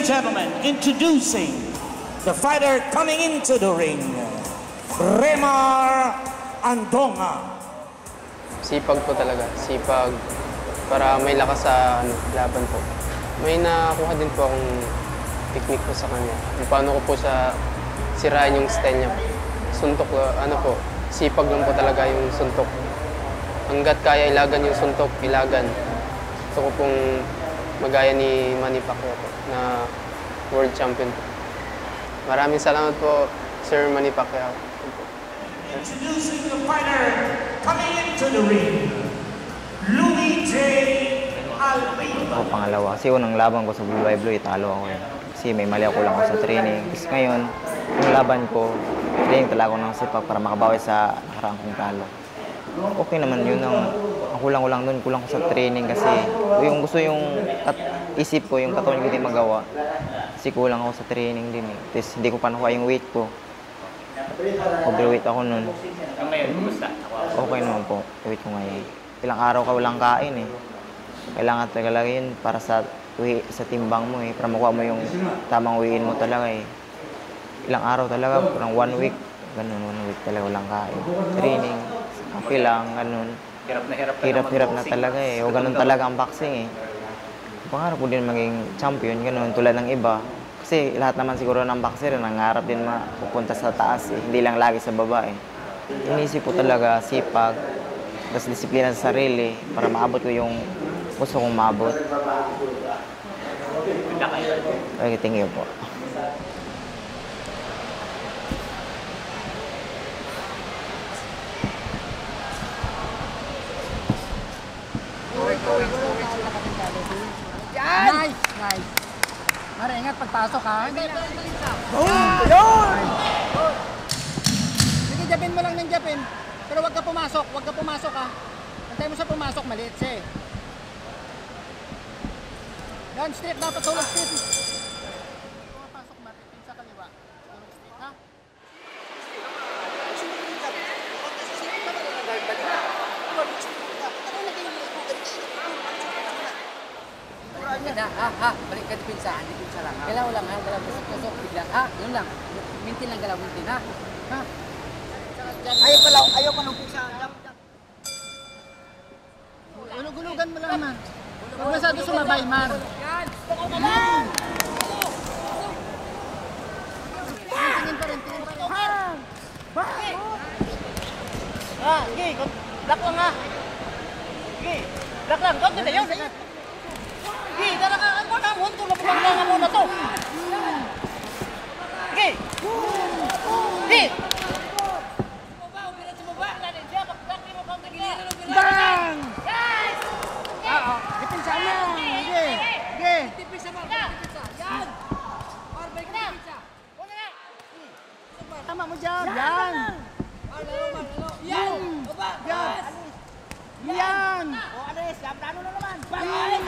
gentlemen, introducing the fighter coming into the ring, Remar Andonga. Sipag po talaga, sipag para may lakas sa laban po. May nakuha din po akong technique po sa kanya. Kung paano ko po siya sirain yung style niya. Suntok, sipag lang po talaga yung suntok. Hanggat kaya ilagan yung suntok, ilagan. Gusto ko pong magaya ni Manny Pacquiao po, na world champion po. Maraming salamat po, Sir Manny Pacquiao. Introducing the fighter coming into the ring, Louis J. Almeida. Pangalawa, kasi unang laban ko sa Blue by Blue, talo ako eh. Kasi may mali ako lang ako sa training. Kasi ngayon, yung laban ko, training talaga ako ng sipak para makabawi sa nakaraan kong talo. Okay naman yun. Ang kulang ko lang doon, kulang ko sa training kasi yung gusto yung isip ko, yung katawan ko hindi magawa. Kasi kulang ako sa training din eh. Tapos hindi ko pa nakuha yung weight ko. Overweight ako noon. Ngayon, kumusta? Okay naman po, weight ko ngayon. Ilang araw ka walang kain eh. Kailangan talaga yun para sa timbang mo eh. Para makuha mo yung tamang weight mo talaga eh. Ilang araw talaga, parang 1 week. Ganun, 1 week talaga walang kain. Training, kape lang, ganun. Hirap na talaga eh. O ganun talaga ang boxing eh. Pangarap ko din maging champion, ganun, tulad ng iba. Kasi lahat naman siguro ng boxer, nangarap din mapupunta sa taas eh. Hindi lang lagi sa baba eh. Inisip ko talaga sipag, tapos disiplina sa sarili para maabot ko yung gusto kong maabot. Okay, thank you po. Nice! Nice! Mara, ingat pagpasok ha. Sige, japin mo lang ng japin. Pero wag ka pumasok ha. Antay mo sa pumasok, maliit siya eh. Yan, straight dapat, tulog straight. Pumapasok, maritin sa kaliwa. Tulog straight ha. Balik ka dipinsa lang ha. Galaw lang ha, galaw pasok biglang ha, yun lang. Mintin lang galaw, mintin ha. Ha? Ayaw pa lang pinsa. Ulug-ulugan mo lang man. Huwag masyado sumabay man. Yan! Tingin pa rin. Ha! Sige, lock lang ha. Sige, lock lang. Konti na yun. Sige, tara ka. Ano ka? Munto na pulang muna to. Sige. Sige. Bang! Yes! Oo. Dipinsa mo. Sige. Sige. Dipinsa mo. Dipinsa. Yan. Barbay ka dipinsa. Una na. Tama mo dyan. Yan. Yan. Yan. Yan. O, alis. Plano na naman. Alis.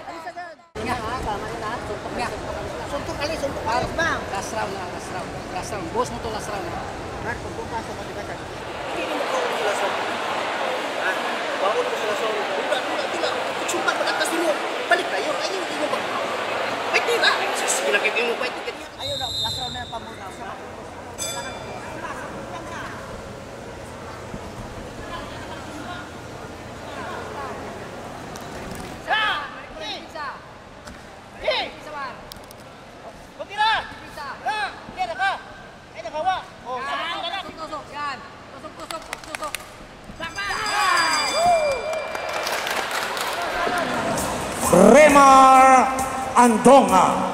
Alis agad. Nga ha, tama yun ha. Suntok nga. Suntok alis. Suntok alis. Bang. Last round na, last round. Last round. Boss mo to last round ha. Mark, kung pupasok ka, diba? Hindi mo ko sila sa bawal ko sila sa tila. Sumpa mo atas mo. Balik na yun. Ayun, hindi mo ba? Ay, tila. Sinakit mo pa ito. Ayun na, last round na yan pa muna. Kailangan ko. Remar Andonga.